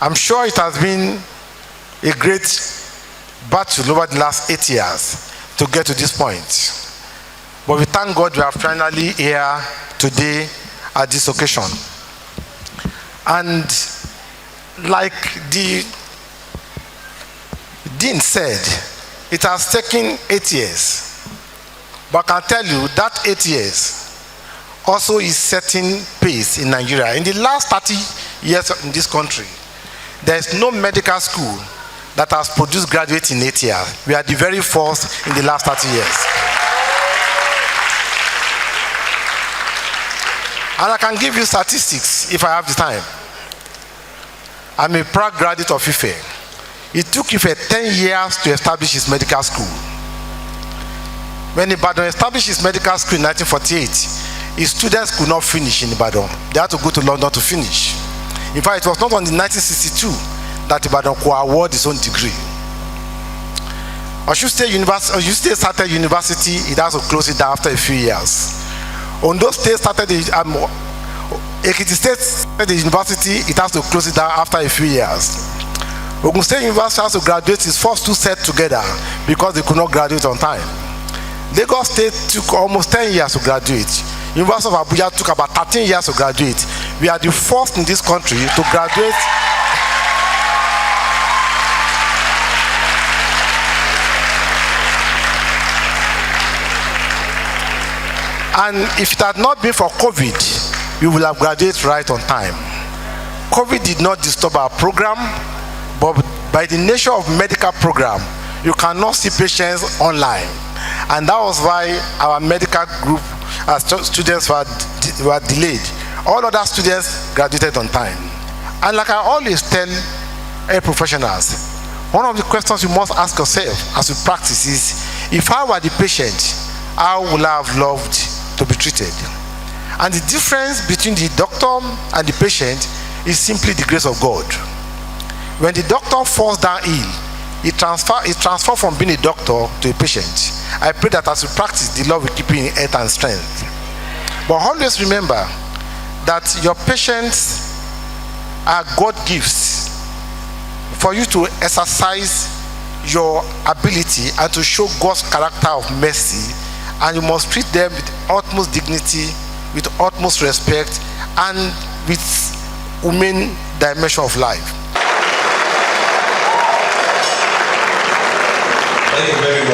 I'm sure it has been a great battle over the last 8 years to get to this point. But we thank God we are finally here today at this occasion. And like the Dean said, it has taken 8 years. But I can tell you that 8 years also is setting pace in Nigeria. In the last 30 years in this country, there is no medical school that has produced graduates in 8 years. We are the very first in the last 30 years. And I can give you statistics if I have the time. I'm a proud graduate of IFE. It took IFE 10 years to establish his medical school. When Ibadan established his medical school in 1948, his students could not finish in Ibadan. They had to go to London to finish. In fact, it was not until 1962 that Ibadan could award his own degree. Osun State started university, it has to close it down after a few years. Ondo State started Ekiti State started the university, it has to close it down after a few years. Ogun State University has to graduate its first 2 sets together because they could not graduate on time. Lagos State took almost 10 years to graduate. University of Abuja took about 13 years to graduate. We are the first in this country to graduate. And if it had not been for COVID, we would have graduated right on time. COVID did not disturb our program, but by the nature of medical program, you cannot see patients online. And that was why our medical group students were delayed. All other students graduated on time. And like I always tell health professionals, one of the questions you must ask yourself as you practice is, if I were the patient, how would I have loved to be treated? And the difference between the doctor and the patient is simply the grace of God. When the doctor falls down ill, it transfers from being a doctor to a patient. I pray that as you practice, the Lord will keep you in health and strength. But always remember that your patients are God gifts for you to exercise your ability and to show God's character of mercy. And you must treat them with utmost dignity, with utmost respect, and with humane dimension of life. Thank you very much.